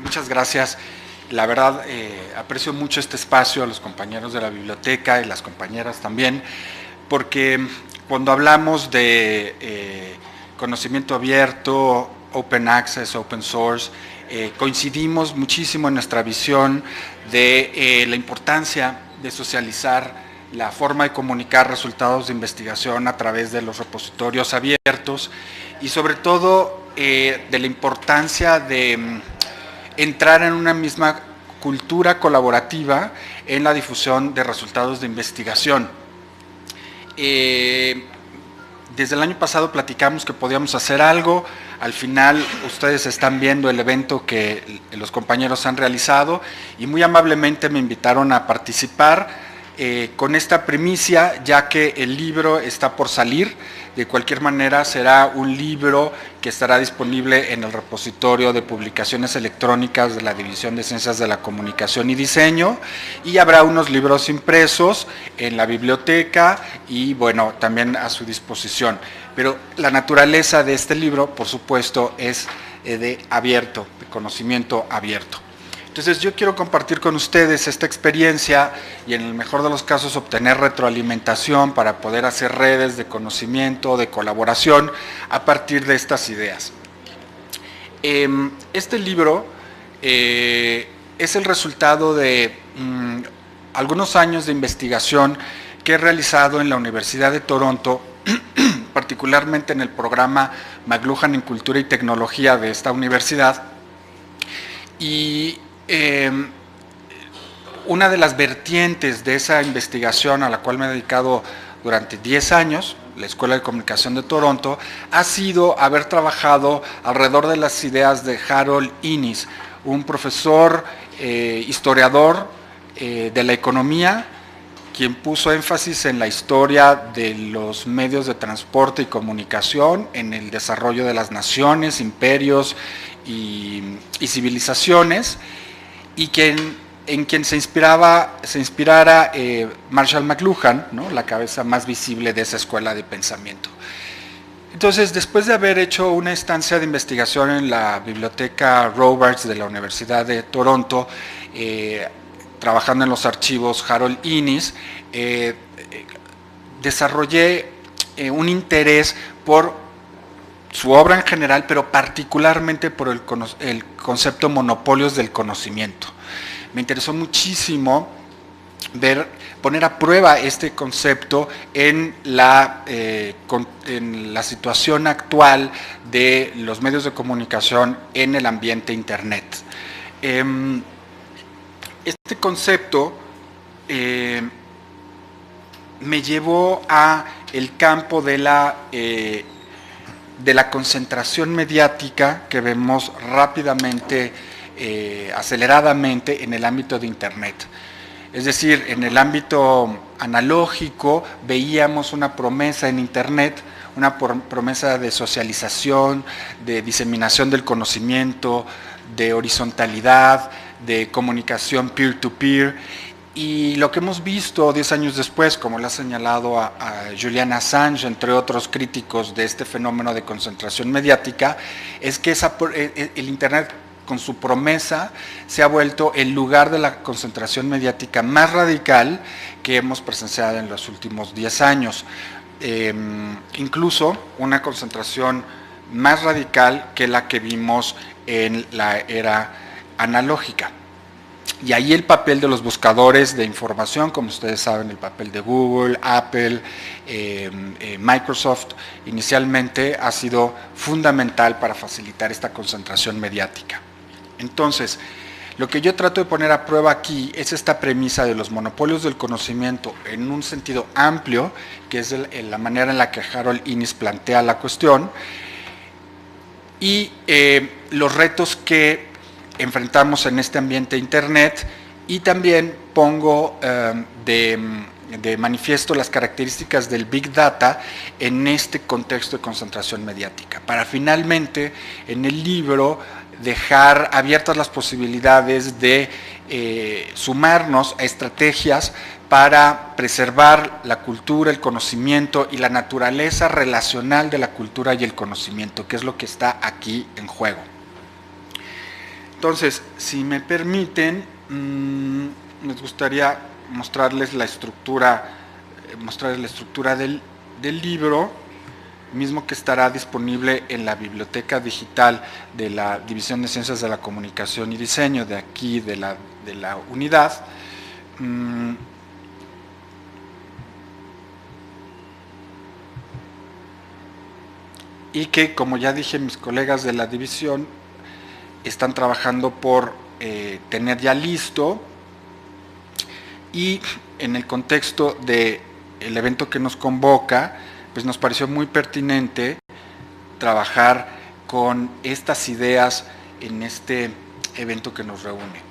Muchas gracias. La verdad, aprecio mucho este espacio, a los compañeros de la biblioteca y las compañeras también, porque cuando hablamos de conocimiento abierto, open access, open source, coincidimos muchísimo en nuestra visión de la importancia de socializar la forma de comunicar resultados de investigación a través de los repositorios abiertos y sobre todo de la importancia de entrar en una misma cultura colaborativa en la difusión de resultados de investigación. Desde el año pasado platicamos que podíamos hacer algo, al final ustedes están viendo el evento que los compañeros han realizado y muy amablemente me invitaron a participar con esta primicia, ya que el libro está por salir. De cualquier manera será un libro que estará disponible en el repositorio de publicaciones electrónicas de la División de Ciencias de la Comunicación y Diseño, y habrá unos libros impresos en la biblioteca y bueno, también a su disposición. Pero la naturaleza de este libro, por supuesto, es de abierto, de conocimiento abierto. Entonces yo quiero compartir con ustedes esta experiencia y en el mejor de los casos obtener retroalimentación para poder hacer redes de conocimiento, de colaboración a partir de estas ideas. Este libro es el resultado de algunos años de investigación que he realizado en la Universidad de Toronto, particularmente en el programa McLuhan en Cultura y Tecnología de esta universidad. Y una de las vertientes de esa investigación a la cual me he dedicado durante 10 años, la Escuela de Comunicación de Toronto, ha sido haber trabajado alrededor de las ideas de Harold Innis, un profesor historiador de la economía, quien puso énfasis en la historia de los medios de transporte y comunicación, en el desarrollo de las naciones, imperios y civilizaciones, y en quien se inspirara Marshall McLuhan, ¿no?, la cabeza más visible de esa escuela de pensamiento. Entonces, después de haber hecho una estancia de investigación en la biblioteca Robarts de la Universidad de Toronto, trabajando en los archivos Harold Innis, desarrollé un interés por su obra en general, pero particularmente por el concepto monopolios del conocimiento. Me interesó muchísimo poner a prueba este concepto en la situación actual de los medios de comunicación en el ambiente Internet. Este concepto me llevó a el campo de la concentración mediática que vemos rápidamente, aceleradamente en el ámbito de Internet. Es decir, en el ámbito analógico veíamos una promesa en Internet, una promesa de socialización, de diseminación del conocimiento, de horizontalidad, de comunicación peer-to-peer, y lo que hemos visto 10 años después, como le ha señalado a Julian Assange, entre otros críticos de este fenómeno de concentración mediática, es que el Internet, con su promesa, se ha vuelto el lugar de la concentración mediática más radical que hemos presenciado en los últimos 10 años. Incluso una concentración más radical que la que vimos en la era analógica. Y ahí el papel de los buscadores de información, como ustedes saben, el papel de Google, Apple, Microsoft, inicialmente ha sido fundamental para facilitar esta concentración mediática. Entonces, lo que yo trato de poner a prueba aquí es esta premisa de los monopolios del conocimiento en un sentido amplio, que es la manera en la que Harold Innis plantea la cuestión, y los retos que enfrentamos en este ambiente Internet, y también pongo de manifiesto las características del Big Data en este contexto de concentración mediática, para finalmente en el libro dejar abiertas las posibilidades de sumarnos a estrategias para preservar la cultura, el conocimiento y la naturaleza relacional de la cultura y el conocimiento, que es lo que está aquí en juego. Entonces, si me permiten, les gustaría mostrarles la estructura, del libro, mismo que estará disponible en la biblioteca digital de la División de Ciencias de la Comunicación y Diseño de aquí, de la unidad. Y que, como ya dije, mis colegas de la división están trabajando por tener ya listo, y en el contexto del evento que nos convoca, pues nos pareció muy pertinente trabajar con estas ideas en este evento que nos reúne.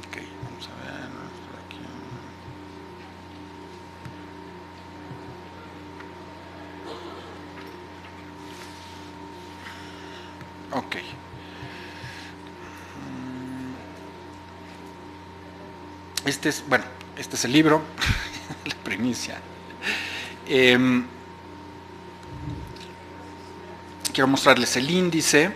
Ok, vamos a ver aquí. Ok. Este es el libro, la primicia. Quiero mostrarles el índice.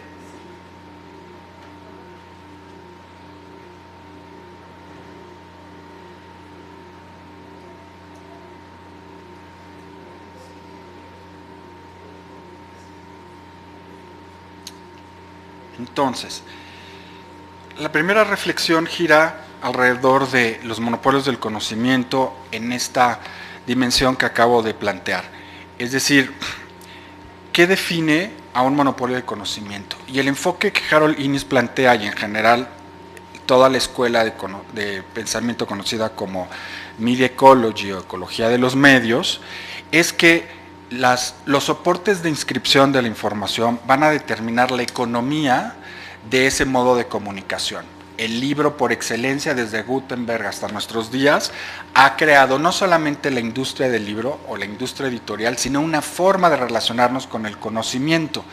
Entonces, la primera reflexión gira alrededor de los monopolios del conocimiento en esta dimensión que acabo de plantear. Es decir, ¿qué define a un monopolio del conocimiento? Y el enfoque que Harold Innis plantea, y en general toda la escuela de pensamiento conocida como Media Ecology o ecología de los medios, es que los soportes de inscripción de la información van a determinar la economía de ese modo de comunicación. El libro por excelencia, desde Gutenberg hasta nuestros días, ha creado no solamente la industria del libro o la industria editorial, sino una forma de relacionarnos con el conocimiento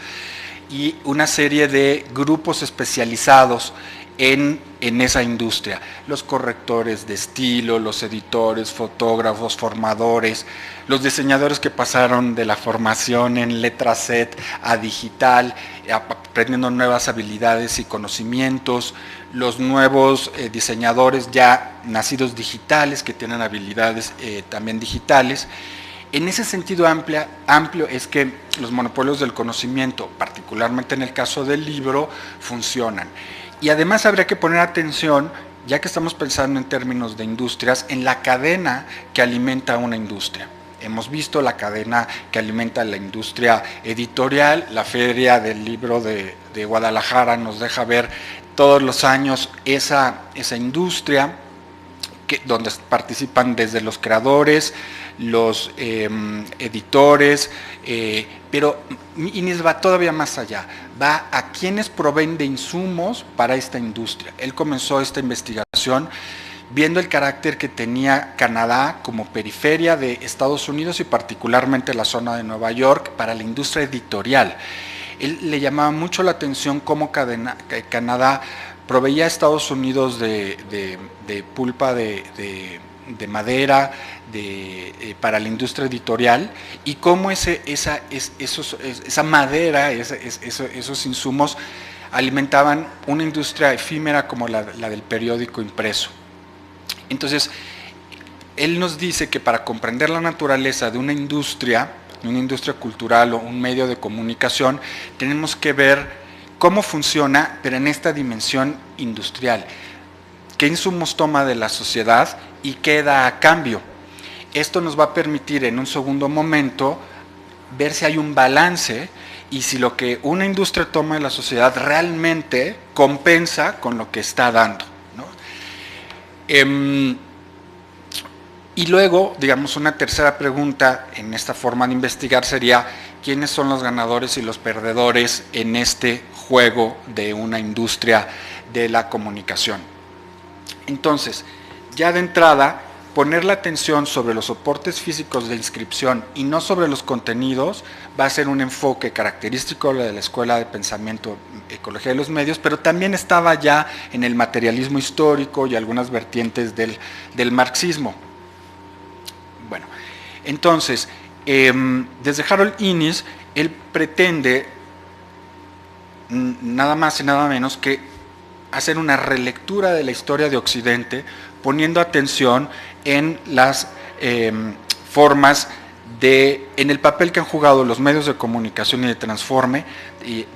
y una serie de grupos especializados en esa industria. Los correctores de estilo, los editores, fotógrafos, formadores, los diseñadores que pasaron de la formación en letra set a digital, aprendiendo nuevas habilidades y conocimientos, los nuevos diseñadores ya nacidos digitales que tienen habilidades también digitales. En ese sentido amplio es que los monopolios del conocimiento, particularmente en el caso del libro, funcionan. Y además habría que poner atención, ya que estamos pensando en términos de industrias, en la cadena que alimenta una industria. Hemos visto la cadena que alimenta la industria editorial. La Feria del Libro de Guadalajara nos deja ver todos los años esa industria donde participan desde los creadores, los editores, pero Innis va todavía más allá, va a quienes proveen de insumos para esta industria. Él comenzó esta investigación viendo el carácter que tenía Canadá como periferia de Estados Unidos y particularmente la zona de Nueva York para la industria editorial. Él le llamaba mucho la atención cómo Canadá proveía a Estados Unidos de pulpa de madera para la industria editorial, y cómo esa madera, esos insumos alimentaban una industria efímera como la del periódico impreso. Entonces, él nos dice que para comprender la naturaleza de una industria cultural o un medio de comunicación, tenemos que ver cómo funciona, pero en esta dimensión industrial. ¿Qué insumos toma de la sociedad y qué da a cambio? Esto nos va a permitir en un segundo momento ver si hay un balance y si lo que una industria toma de la sociedad realmente compensa con lo que está dando, ¿no? Y luego, digamos, una tercera pregunta en esta forma de investigar sería: ¿quiénes son los ganadores y los perdedores en este juego de una industria de la comunicación? Entonces, ya de entrada, poner la atención sobre los soportes físicos de inscripción y no sobre los contenidos va a ser un enfoque característico de la Escuela de Pensamiento Ecología de los Medios, pero también estaba ya en el materialismo histórico y algunas vertientes del marxismo. Bueno, entonces, desde Harold Innis, él pretende nada más y nada menos que hacer una relectura de la historia de Occidente, poniendo atención en las formas en el papel que han jugado los medios de comunicación y de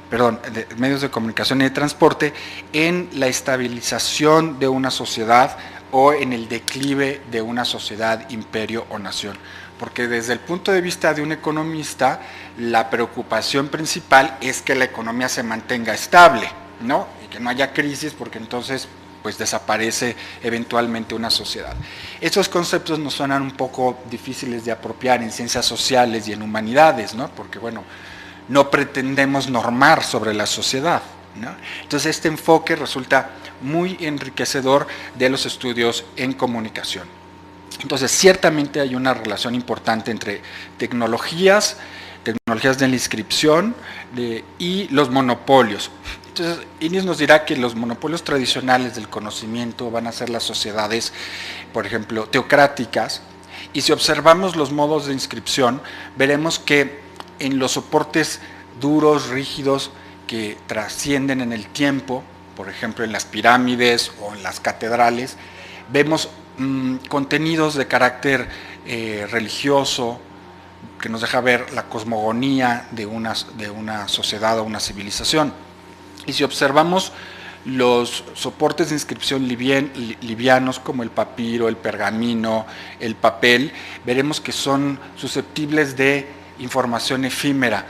medios de comunicación y de transporte en la estabilización de una sociedad o en el declive de una sociedad, imperio o nación. Porque desde el punto de vista de un economista, la preocupación principal es que la economía se mantenga estable, ¿no? Y que no haya crisis, porque entonces pues desaparece eventualmente una sociedad. Estos conceptos nos suenan un poco difíciles de apropiar en ciencias sociales y en humanidades, ¿no? Porque bueno, no pretendemos normar sobre la sociedad, ¿no? Entonces este enfoque resulta muy enriquecedor de los estudios en comunicación. Entonces ciertamente hay una relación importante entre tecnologías de la inscripción y los monopolios. Entonces, Inés nos dirá que los monopolios tradicionales del conocimiento van a ser las sociedades, por ejemplo, teocráticas, y si observamos los modos de inscripción, veremos que en los soportes duros, rígidos, que trascienden en el tiempo, por ejemplo, en las pirámides o en las catedrales, vemos contenidos de carácter religioso, que nos deja ver la cosmogonía de una sociedad o una civilización. Y si observamos los soportes de inscripción livianos como el papiro, el pergamino, el papel, veremos que son susceptibles de información efímera,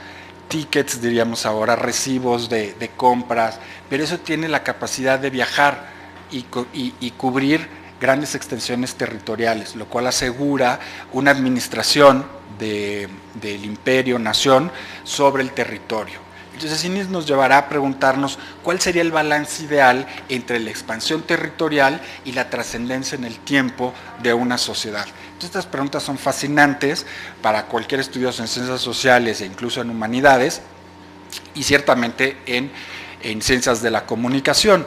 tickets diríamos ahora, recibos de compras, pero eso tiene la capacidad de viajar y cubrir grandes extensiones territoriales, lo cual asegura una administración del imperio, nación, sobre el territorio. Entonces Inés nos llevará a preguntarnos cuál sería el balance ideal entre la expansión territorial y la trascendencia en el tiempo de una sociedad. Entonces estas preguntas son fascinantes para cualquier estudioso en ciencias sociales e incluso en humanidades y ciertamente en ciencias de la comunicación.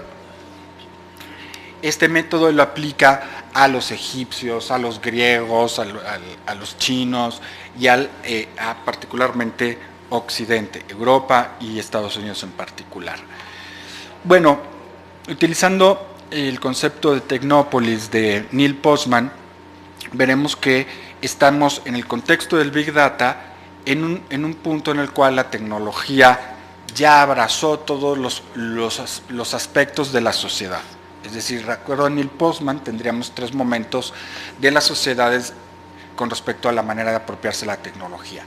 Este método lo aplica a los egipcios, a los griegos, a los chinos y a particularmente Occidente, Europa y Estados Unidos en particular. Bueno, utilizando el concepto de Tecnópolis de Neil Postman, veremos que estamos en el contexto del Big Data en un punto en el cual la tecnología ya abrazó todos los aspectos de la sociedad. Es decir, de acuerdo a Neil Postman, tendríamos 3 momentos de las sociedades con respecto a la manera de apropiarse de la tecnología.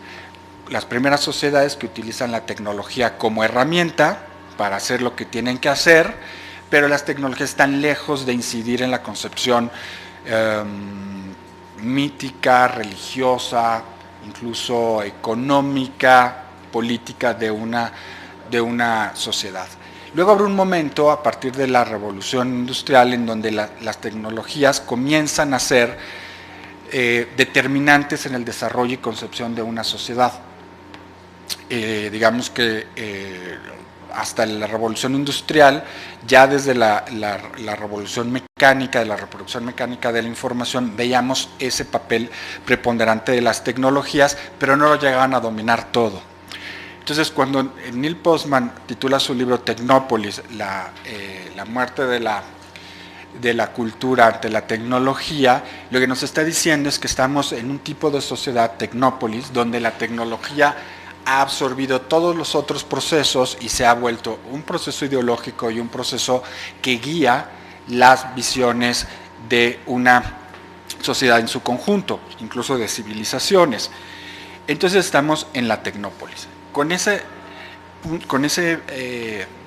Las primeras sociedades que utilizan la tecnología como herramienta para hacer lo que tienen que hacer, pero las tecnologías están lejos de incidir en la concepción mítica, religiosa, incluso económica, política de una sociedad. Luego habrá un momento a partir de la revolución industrial en donde las tecnologías comienzan a ser determinantes en el desarrollo y concepción de una sociedad. Digamos que hasta la revolución industrial, ya desde la revolución mecánica, de la reproducción mecánica de la información, veíamos ese papel preponderante de las tecnologías, pero no lo llegaban a dominar todo. Entonces, cuando Neil Postman titula su libro Tecnópolis, la muerte de la cultura ante la tecnología, lo que nos está diciendo es que estamos en un tipo de sociedad, Tecnópolis, donde la tecnología ha absorbido todos los otros procesos y se ha vuelto un proceso ideológico y un proceso que guía las visiones de una sociedad en su conjunto, incluso de civilizaciones. Entonces estamos en la Tecnópolis. Con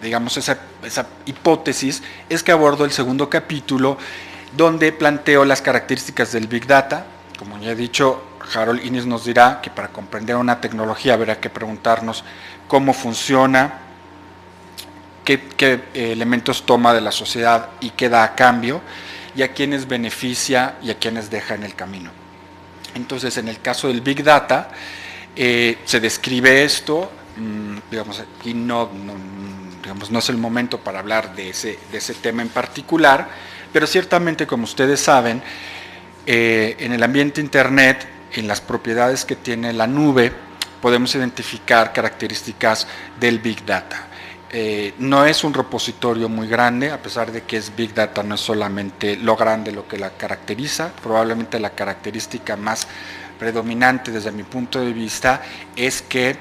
digamos, esa hipótesis es que abordo el segundo capítulo, donde planteo las características del Big Data. Como ya he dicho, Harold Innis nos dirá que para comprender una tecnología habrá que preguntarnos cómo funciona, qué elementos toma de la sociedad y qué da a cambio, y a quiénes beneficia y a quiénes deja en el camino. Entonces, en el caso del Big Data, se describe esto, digamos, aquí no es el momento para hablar de ese tema en particular, pero ciertamente, como ustedes saben, en el ambiente Internet, en las propiedades que tiene la nube, podemos identificar características del Big Data. No es un repositorio muy grande, a pesar de que es Big Data, no es solamente lo grande lo que la caracteriza. Probablemente la característica más predominante desde mi punto de vista es que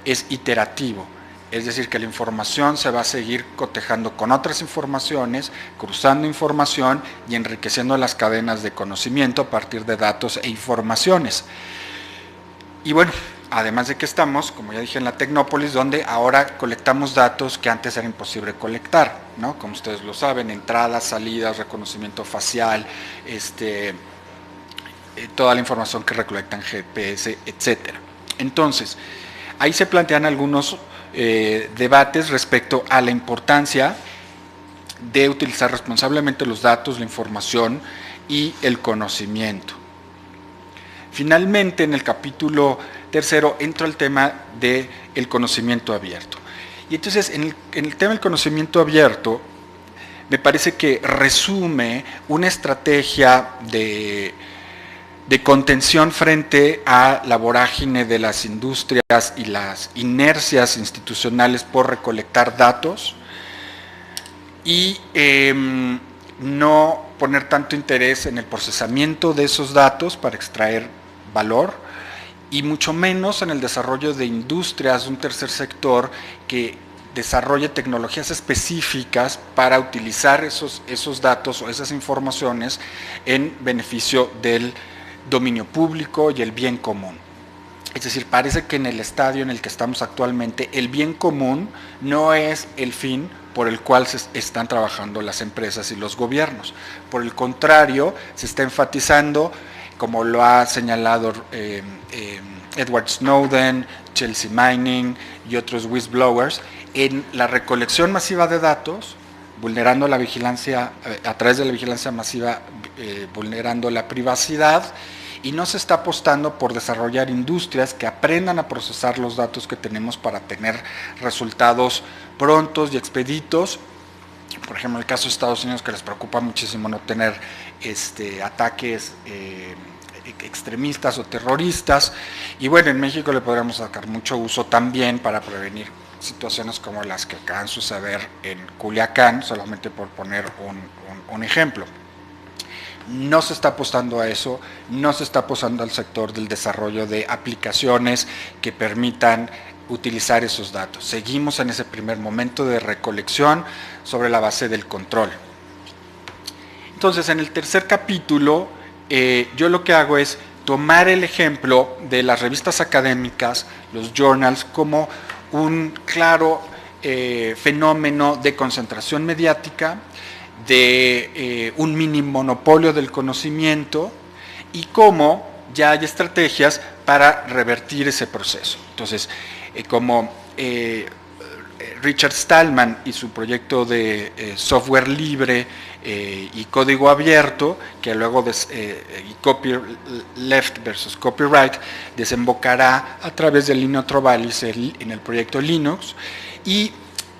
es iterativo. Es decir, que la información se va a seguir cotejando con otras informaciones, cruzando información y enriqueciendo las cadenas de conocimiento a partir de datos e informaciones. Y bueno, además de que estamos, como ya dije, en la Tecnópolis, donde ahora colectamos datos que antes era imposible colectar, ¿no? Como ustedes lo saben, entradas, salidas, reconocimiento facial, toda la información que recolectan GPS, etcétera. Entonces, ahí se plantean algunos debates respecto a la importancia de utilizar responsablemente los datos, la información y el conocimiento. Finalmente, en el capítulo 3 entra el tema del conocimiento abierto. Y entonces, en el tema del conocimiento abierto, me parece que resume una estrategia de contención frente a la vorágine de las industrias y las inercias institucionales por recolectar datos y no poner tanto interés en el procesamiento de esos datos para extraer valor y mucho menos en el desarrollo de industrias de un tercer sector que desarrolle tecnologías específicas para utilizar esos datos o esas informaciones en beneficio del dominio público y el bien común. Es decir, parece que en el estadio en el que estamos actualmente, el bien común no es el fin por el cual se están trabajando las empresas y los gobiernos. Por el contrario, se está enfatizando, como lo ha señalado Edward Snowden, Chelsea Manning y otros whistleblowers, en la recolección masiva de datos, vulnerando la vigilancia, a través de la vigilancia masiva, vulnerando la privacidad, y no se está apostando por desarrollar industrias que aprendan a procesar los datos que tenemos para tener resultados prontos y expeditos. Por ejemplo, en el caso de Estados Unidos, que les preocupa muchísimo no tener ataques extremistas o terroristas, y bueno, en México le podríamos sacar mucho uso también para prevenir situaciones como las que acaban de suceder en Culiacán, solamente por poner un ejemplo. No se está apostando a eso, no se está apostando al sector del desarrollo de aplicaciones que permitan utilizar esos datos. Seguimos en ese primer momento de recolección sobre la base del control. Entonces, en el tercer capítulo, yo lo que hago es tomar el ejemplo de las revistas académicas, los journals, como un claro fenómeno de concentración mediática, de un mini monopolio del conocimiento y cómo ya hay estrategias para revertir ese proceso. Entonces, como Richard Stallman y su proyecto de software libre y código abierto, que luego left versus copyright, desembocará a través del Linux Torvalds en el proyecto Linux, y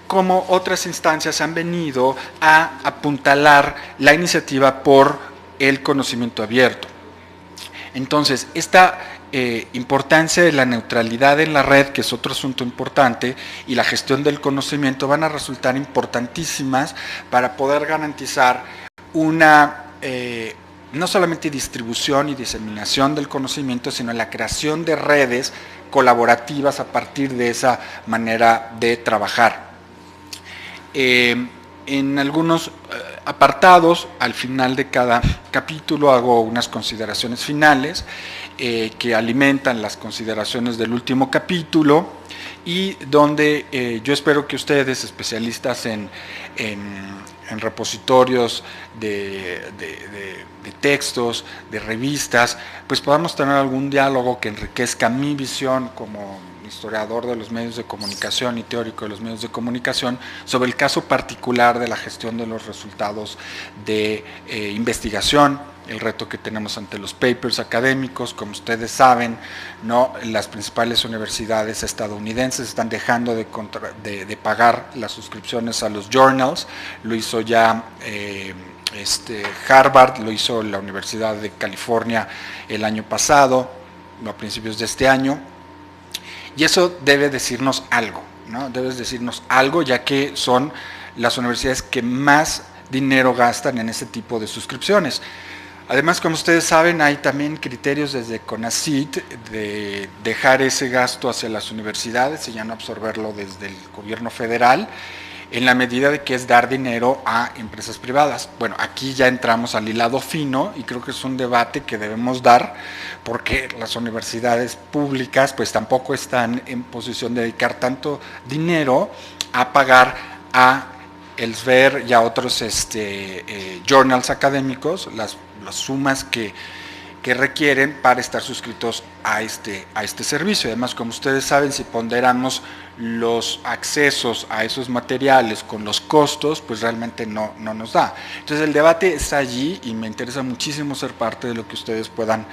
como otras instancias han venido a apuntalar la iniciativa por el conocimiento abierto. Entonces, esta importancia de la neutralidad en la red, que es otro asunto importante, y la gestión del conocimiento van a resultar importantísimas para poder garantizar una no solamente distribución y diseminación del conocimiento, sino la creación de redes colaborativas a partir de esa manera de trabajar. En algunos apartados, al final de cada capítulo, hago unas consideraciones finales que alimentan las consideraciones del último capítulo, y donde yo espero que ustedes, especialistas en repositorios de textos, de revistas, pues podamos tener algún diálogo que enriquezca mi visión como historiador de los medios de comunicación y teórico de los medios de comunicación sobre el caso particular de la gestión de los resultados de investigación, el reto que tenemos ante los papers académicos. Como ustedes saben, ¿no?, las principales universidades estadounidenses están dejando de pagar las suscripciones a los journals. Lo hizo ya Harvard, lo hizo la Universidad de California el año pasado, a principios de este año. Y eso debe decirnos algo, ¿no? Debes decirnos algo, ya que son las universidades que más dinero gastan en este tipo de suscripciones. Además, como ustedes saben, hay también criterios desde CONACYT de dejar ese gasto hacia las universidades y ya no absorberlo desde el gobierno federal, en la medida de que es dar dinero a empresas privadas. Bueno, aquí ya entramos al hilado fino y creo que es un debate que debemos dar, porque las universidades públicas pues tampoco están en posición de dedicar tanto dinero a pagar a Elsevier y a otros journals académicos las sumas que requieren para estar suscritos a este servicio. Además, como ustedes saben, si ponderamos los accesos a esos materiales con los costos, pues realmente no nos da. Entonces el debate está allí y me interesa muchísimo ser parte de lo que ustedes puedan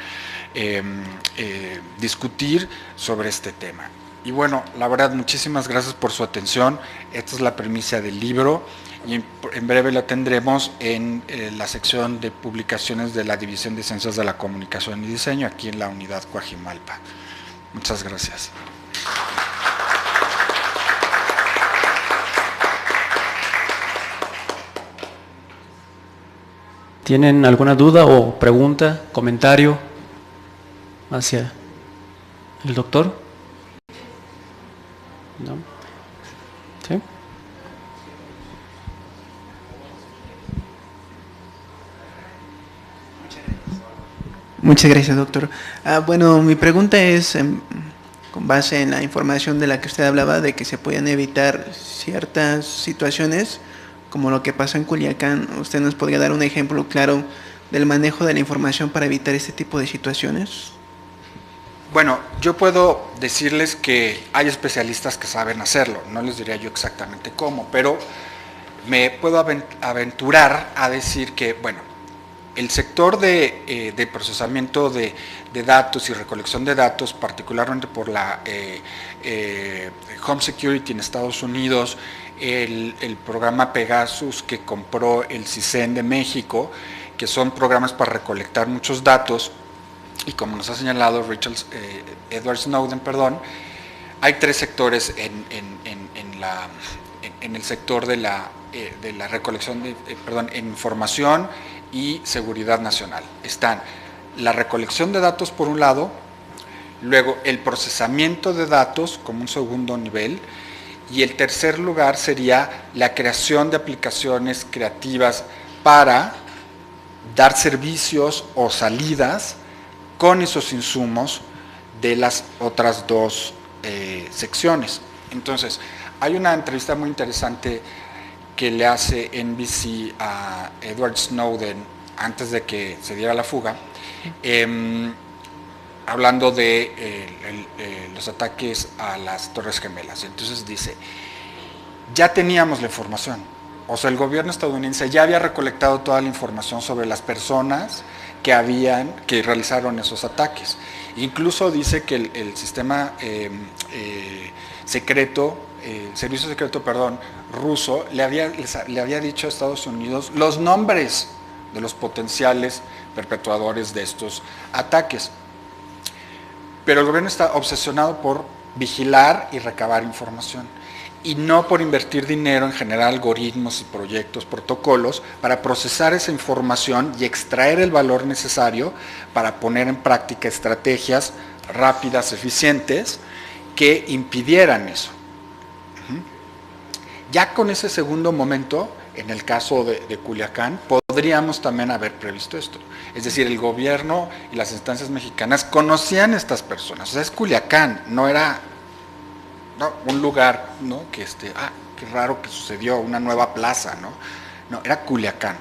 discutir sobre este tema. Y bueno, la verdad, muchísimas gracias por su atención. Esta es la premisa del libro y en breve la tendremos en la sección de publicaciones de la División de Ciencias de la Comunicación y Diseño, aquí en la unidad Coajimalpa. Muchas gracias. ¿Tienen alguna duda o pregunta, comentario hacia el doctor? ¿No? ¿Sí? Muchas gracias, doctor. Bueno, mi pregunta es, con base en la información de la que usted hablaba, de que se pueden evitar ciertas situaciones, como lo que pasó en Culiacán. ¿Usted nos podría dar un ejemplo claro del manejo de la información para evitar este tipo de situaciones? Bueno, yo puedo decirles que hay especialistas que saben hacerlo, no les diría yo exactamente cómo, pero me puedo aventurar a decir que, bueno, el sector de procesamiento de datos y recolección de datos, particularmente por la Home Security en Estados Unidos, el programa Pegasus que compró el CISEN de México, que son programas para recolectar muchos datos, y como nos ha señalado Edward Snowden, hay tres sectores en el sector de la recolección de información y seguridad nacional. Están la recolección de datos por un lado, luego el procesamiento de datos como un segundo nivel, y el tercer lugar sería la creación de aplicaciones creativas para dar servicios o salidas con esos insumos de las otras dos secciones. Entonces, hay una entrevista muy interesante que le hace NBC a Edward Snowden antes de que se diera la fuga, hablando de los ataques a las Torres Gemelas. Entonces dice, ya teníamos la información, o sea, el gobierno estadounidense ya había recolectado toda la información sobre las personas que realizaron esos ataques. Incluso dice que el sistema servicio secreto, ruso, le había dicho a Estados Unidos los nombres de los potenciales perpetuadores de estos ataques. Pero el gobierno está obsesionado por vigilar y recabar información, y no por invertir dinero en generar algoritmos y proyectos, protocolos, para procesar esa información y extraer el valor necesario para poner en práctica estrategias rápidas, eficientes, que impidieran eso. Ya con ese segundo momento, en el caso de Culiacán, podríamos también haber previsto esto. Es decir, el gobierno y las instancias mexicanas conocían a estas personas. O sea, es Culiacán, no era un lugar, ¿no? Que qué raro que sucedió, una nueva plaza, no, era Culiacán.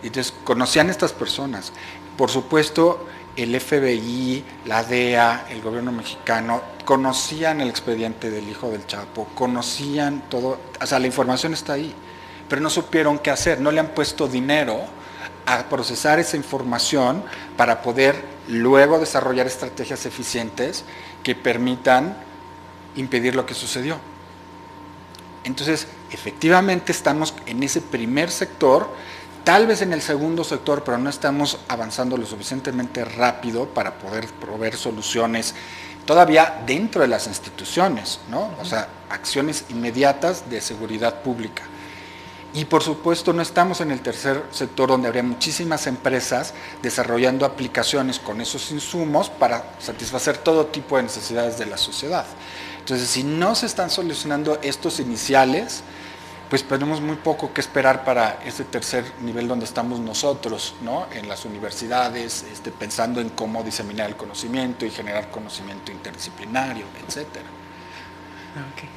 Entonces, conocían a estas personas. Por supuesto, el FBI, la DEA, el gobierno mexicano, conocían el expediente del hijo del Chapo, conocían todo, o sea, la información está ahí, pero no supieron qué hacer, no le han puesto dinero a procesar esa información para poder luego desarrollar estrategias eficientes que permitan impedir lo que sucedió. Entonces, efectivamente estamos en ese primer sector, tal vez en el segundo sector, pero no estamos avanzando lo suficientemente rápido para poder proveer soluciones todavía dentro de las instituciones, ¿no? O sea, acciones inmediatas de seguridad pública. Y por supuesto no estamos en el tercer sector, donde habría muchísimas empresas desarrollando aplicaciones con esos insumos para satisfacer todo tipo de necesidades de la sociedad. Entonces, si no se están solucionando estos iniciales, pues tenemos muy poco que esperar para ese tercer nivel donde estamos nosotros, ¿no? En las universidades, pensando en cómo diseminar el conocimiento y generar conocimiento interdisciplinario, etc. Okay.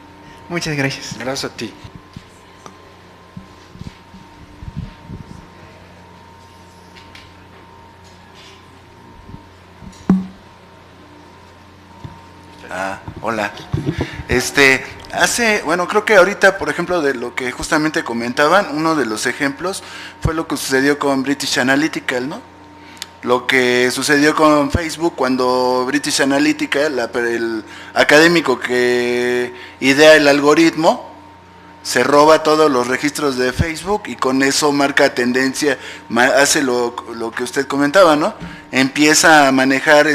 Muchas gracias. Gracias a ti. Hola. Bueno, creo que ahorita, por ejemplo, de lo que justamente comentaban, uno de los ejemplos fue lo que sucedió con British Analytical, ¿no? Lo que sucedió con Facebook cuando British Analytical, el académico que idea el algoritmo, se roba todos los registros de Facebook y con eso marca tendencia, hace lo que usted comentaba, ¿no? Empieza a manejar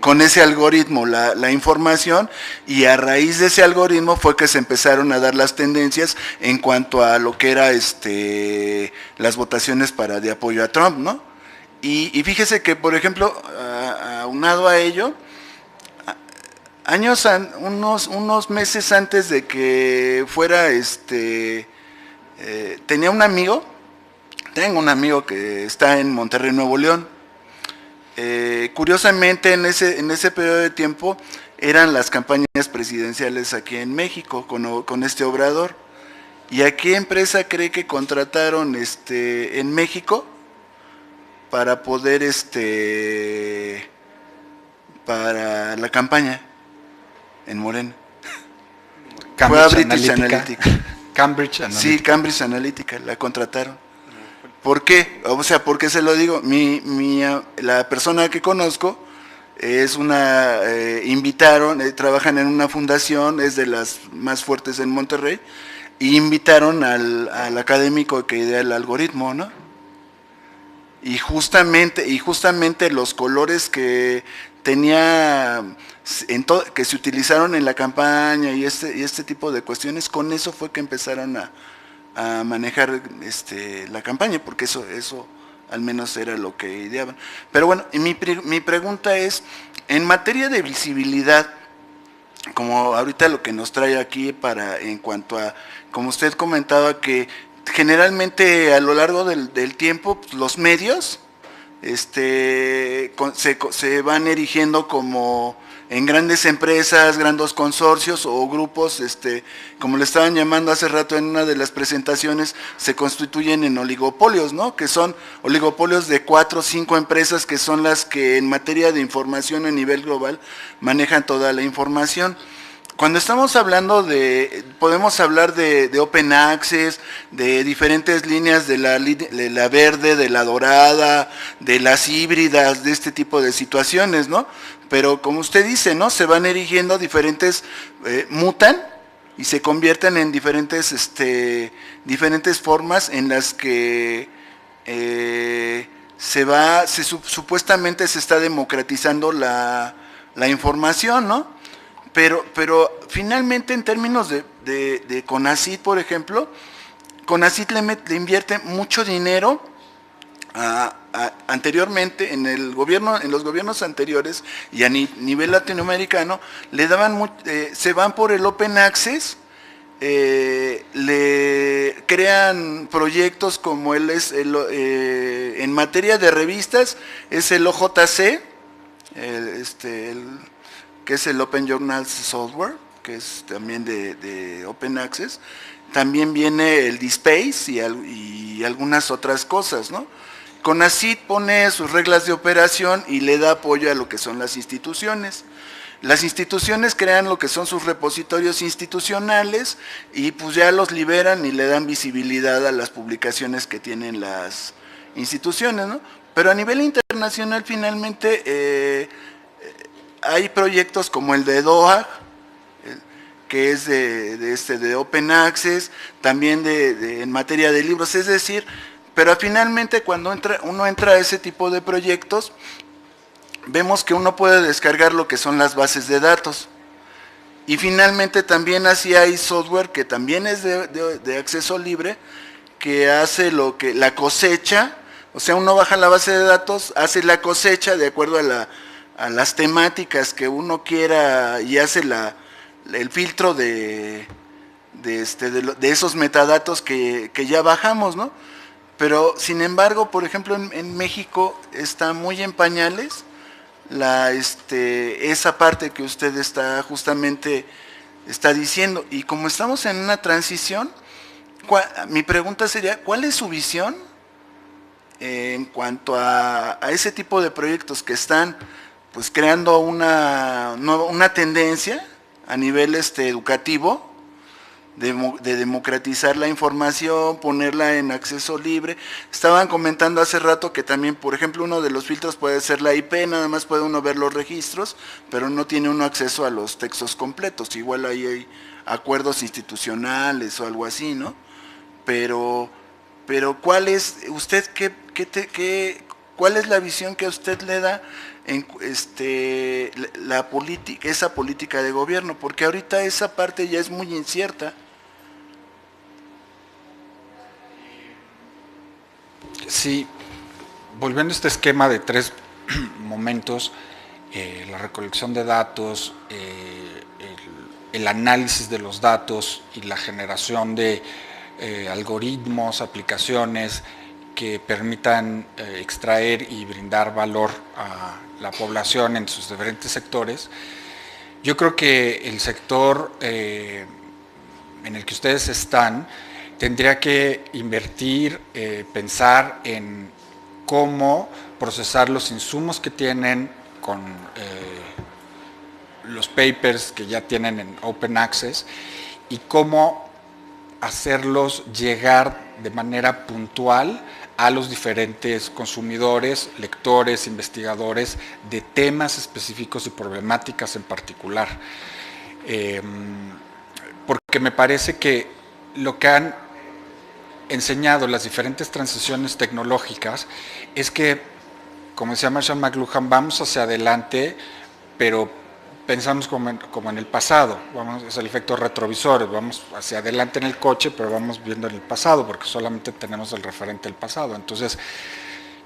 con ese algoritmo la información, y a raíz de ese algoritmo fue que se empezaron a dar las tendencias en cuanto a lo que era las votaciones de apoyo a Trump, ¿no? Y fíjese que, por ejemplo, aunado a ello, unos meses antes de que fuera, tengo un amigo que está en Monterrey, Nuevo León. Curiosamente, en ese periodo de tiempo eran las campañas presidenciales aquí en México con este Obrador. ¿Y a qué empresa cree que contrataron en México para poder para la campaña en Morena? Fue a British Analytica. Cambridge Analytica. Sí, Cambridge Analytica, la contrataron. ¿Por qué? O sea, ¿por qué se lo digo? La persona que conozco es invitaron, trabajan en una fundación, es de las más fuertes en Monterrey, y invitaron al académico que idea el algoritmo, ¿no? Y justamente los colores que tenía, que se utilizaron en la campaña y este tipo de cuestiones, con eso fue que empezaron a manejar la campaña, porque eso al menos era lo que ideaban. Pero bueno, mi pregunta es, en materia de visibilidad, como ahorita lo que nos trae aquí en cuanto a, como usted comentaba, que generalmente a lo largo del tiempo los medios se van erigiendo como en grandes empresas, grandes consorcios o grupos, como le estaban llamando hace rato en una de las presentaciones, se constituyen en oligopolios, ¿no? Que son oligopolios de 4 o 5 empresas, que son las que en materia de información a nivel global manejan toda la información. Cuando estamos hablando podemos hablar de Open Access, de diferentes líneas de la verde, de la dorada, de las híbridas, de este tipo de situaciones, ¿no? Pero como usted dice, ¿no? Se van erigiendo diferentes, mutan y se convierten en diferentes formas en las que supuestamente se está democratizando la información, ¿no? Pero finalmente, en términos de CONACYT, por ejemplo, CONACYT le invierte mucho dinero anteriormente en los gobiernos anteriores y a nivel latinoamericano, se van por el Open Access, le crean proyectos como en materia de revistas, es el OJC, que es el Open Journal Software, que es también de Open Access. También viene el DSpace y algunas otras cosas, ¿no? CONACYT pone sus reglas de operación y le da apoyo a lo que son las instituciones. Las instituciones crean lo que son sus repositorios institucionales y pues ya los liberan y le dan visibilidad a las publicaciones que tienen las instituciones, ¿no? Pero a nivel internacional, finalmente, hay proyectos como el de DOAG, que es de Open Access, también en materia de libros, es decir, pero finalmente cuando uno entra a ese tipo de proyectos, vemos que uno puede descargar lo que son las bases de datos. Y finalmente también así hay software que también es de acceso libre, que hace la cosecha, o sea, uno baja la base de datos, hace la cosecha de acuerdo a las temáticas que uno quiera y hace el filtro de esos metadatos que ya bajamos, ¿no? Pero sin embargo, por ejemplo, en México está muy en pañales esa parte que usted justamente está diciendo. Y como estamos en una transición, mi pregunta sería, ¿cuál es su visión en cuanto a ese tipo de proyectos que están pues creando una tendencia a nivel educativo de democratizar la información, ponerla en acceso libre? Estaban comentando hace rato que también, por ejemplo, uno de los filtros puede ser la IP, nada más puede uno ver los registros, pero no tiene uno acceso a los textos completos. Igual ahí hay acuerdos institucionales o algo así, ¿no? Pero ¿cuál es cuál es la visión que usted le da en esa política de gobierno? Porque ahorita esa parte ya es muy incierta. Sí, volviendo a este esquema de 3 momentos, la recolección de datos, el análisis de los datos y la generación de algoritmos, aplicaciones que permitan extraer y brindar valor a la población en sus diferentes sectores. Yo creo que el sector en el que ustedes están tendría que invertir, pensar en cómo procesar los insumos que tienen con los papers que ya tienen en Open Access y cómo hacerlos llegar de manera puntual a los diferentes consumidores, lectores, investigadores de temas específicos y problemáticas en particular. Porque me parece que lo que han enseñado las diferentes transiciones tecnológicas es que, como decía Marshall McLuhan, vamos hacia adelante, pero pensamos como en el pasado, es el efecto retrovisor, vamos hacia adelante en el coche, pero vamos viendo en el pasado, porque solamente tenemos el referente del pasado. Entonces,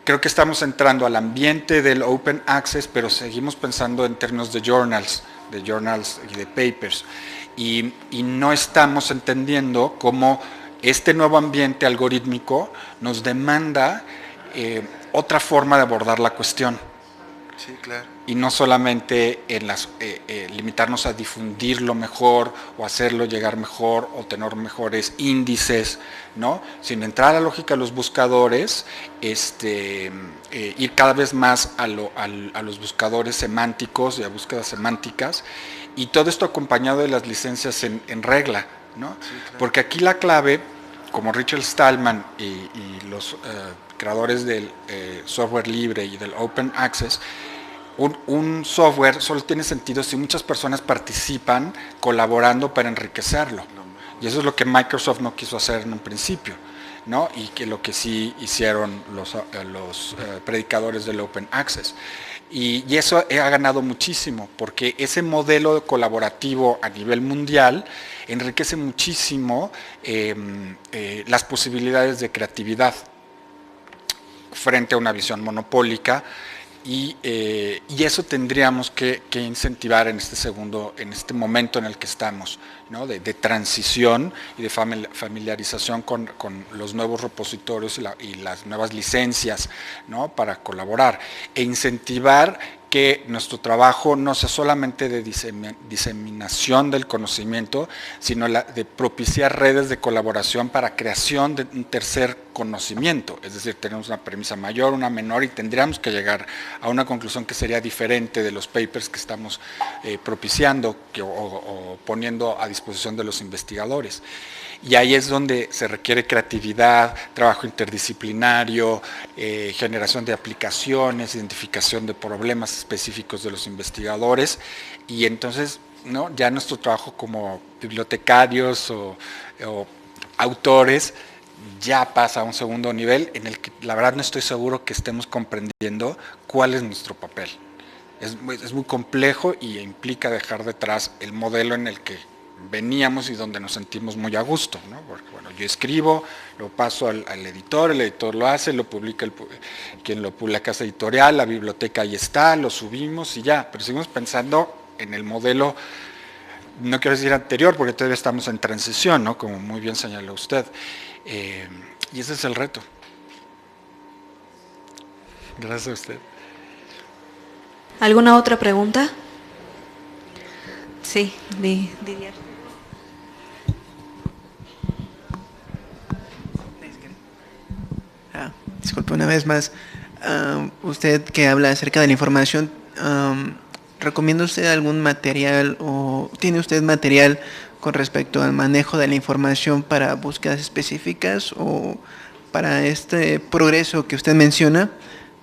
creo que estamos entrando al ambiente del Open Access, pero seguimos pensando en términos de journals y de papers, y no estamos entendiendo cómo este nuevo ambiente algorítmico nos demanda otra forma de abordar la cuestión. Sí, claro. Y no solamente en limitarnos a difundirlo mejor o hacerlo llegar mejor o tener mejores índices, ¿no? Sino entrar a la lógica de los buscadores, ir cada vez más a los buscadores semánticos y a búsquedas semánticas, y todo esto acompañado de las licencias en regla, ¿no? Sí, claro. Porque aquí la clave, como Richard Stallman y los creadores del software libre y del Open Access, un software solo tiene sentido si muchas personas participan colaborando para enriquecerlo. Y eso es lo que Microsoft no quiso hacer en un principio, ¿no? Y que lo que sí hicieron los predicadores del Open Access. Y eso ha ganado muchísimo, porque ese modelo colaborativo a nivel mundial enriquece muchísimo las posibilidades de creatividad frente a una visión monopólica. Y eso tendríamos que incentivar en este momento en el que estamos, ¿no? de transición y de familiarización con los nuevos repositorios y las nuevas licencias, ¿no? Para colaborar e incentivar que nuestro trabajo no sea solamente de diseminación del conocimiento, sino de propiciar redes de colaboración para creación de un tercer conocimiento. Es decir, tenemos una premisa mayor, una menor, y tendríamos que llegar a una conclusión que sería diferente de los papers que estamos propiciando o poniendo a disposición de los investigadores. Y ahí es donde se requiere creatividad, trabajo interdisciplinario, generación de aplicaciones, identificación de problemas específicos de los investigadores, y entonces, ¿no? Ya nuestro trabajo como bibliotecarios o autores ya pasa a un segundo nivel en el que la verdad no estoy seguro que estemos comprendiendo cuál es nuestro papel. es muy complejo y implica dejar detrás el modelo en el que veníamos y donde nos sentimos muy a gusto, ¿no? Porque bueno, yo escribo, lo paso al editor, el editor lo hace, lo publica quien lo publica, la casa editorial, la biblioteca ahí está, lo subimos y ya, pero seguimos pensando en el modelo, no quiero decir anterior, porque todavía estamos en transición, ¿no? Como muy bien señaló usted, y ese es el reto. Gracias a usted. ¿Alguna otra pregunta? Sí, Didier. Disculpe una vez más, usted que habla acerca de la información, ¿recomienda usted algún material o tiene usted material con respecto al manejo de la información para búsquedas específicas o para este progreso que usted menciona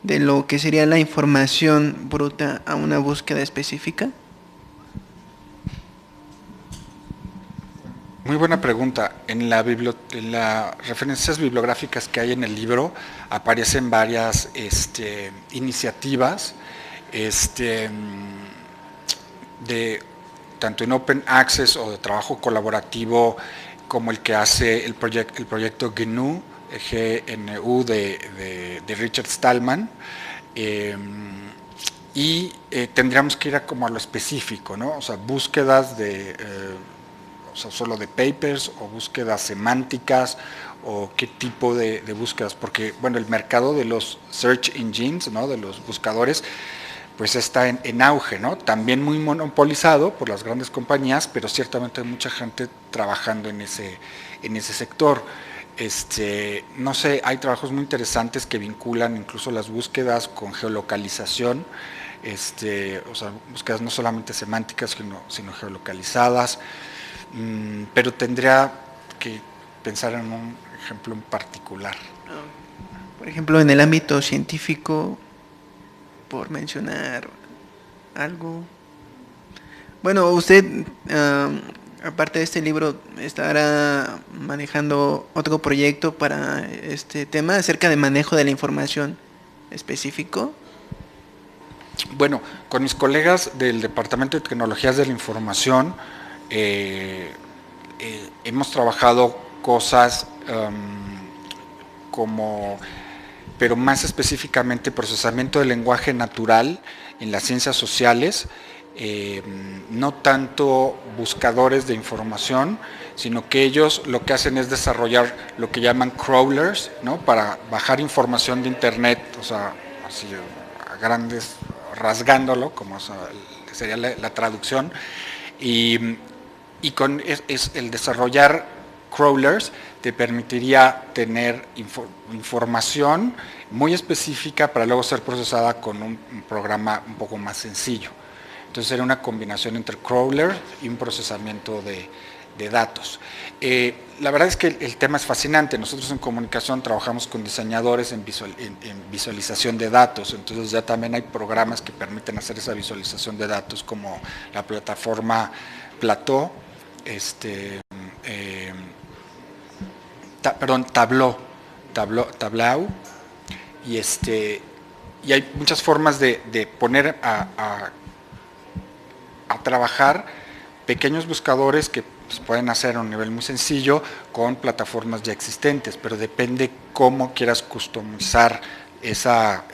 de lo que sería la información bruta a una búsqueda específica? Muy buena pregunta. En las referencias bibliográficas que hay en el libro aparecen varias iniciativas de tanto en Open Access o de trabajo colaborativo como el que hace el proyecto GNU, GNU de Richard Stallman, y tendríamos que ir como a lo específico, ¿no? O sea, búsquedas o sea, solo de papers o búsquedas semánticas o qué tipo de búsquedas, porque bueno, el mercado de los search engines, ¿no? De los buscadores, pues está en auge, ¿no? También muy monopolizado por las grandes compañías, pero ciertamente hay mucha gente trabajando en ese sector. No sé, hay trabajos muy interesantes que vinculan incluso las búsquedas con geolocalización, o sea, búsquedas no solamente semánticas, sino geolocalizadas. Pero tendría que pensar en un ejemplo en particular. Por ejemplo, en el ámbito científico, por mencionar algo. Bueno, usted, aparte de este libro, estará manejando otro proyecto para este tema acerca de manejo de la información específico. Bueno, con mis colegas del Departamento de Tecnologías de la Información, hemos trabajado cosas pero más específicamente procesamiento del lenguaje natural en las ciencias sociales, no tanto buscadores de información, sino que ellos lo que hacen es desarrollar lo que llaman crawlers, ¿no? Para bajar información de internet, o sea, así a grandes, rasgándolo, como sería la traducción, y con el desarrollar crawlers te permitiría tener información muy específica para luego ser procesada con un programa un poco más sencillo. Entonces sería una combinación entre crawler y un procesamiento de datos. La verdad es que el tema es fascinante. Nosotros en comunicación trabajamos con diseñadores en visualización de datos, entonces ya también hay programas que permiten hacer esa visualización de datos, como la plataforma Plateau, Tableau, y hay muchas formas de poner a trabajar pequeños buscadores que pues, pueden hacer a un nivel muy sencillo con plataformas ya existentes, pero depende cómo quieras customizar esa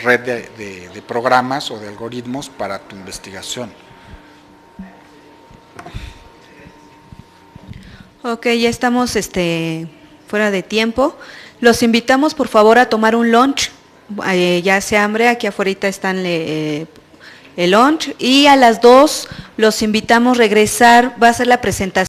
red de programas o de algoritmos para tu investigación. Ok, ya estamos fuera de tiempo. Los invitamos por favor a tomar un lunch, ya hace hambre, aquí afuera están el lunch, y a las 2 los invitamos a regresar, va a ser la presentación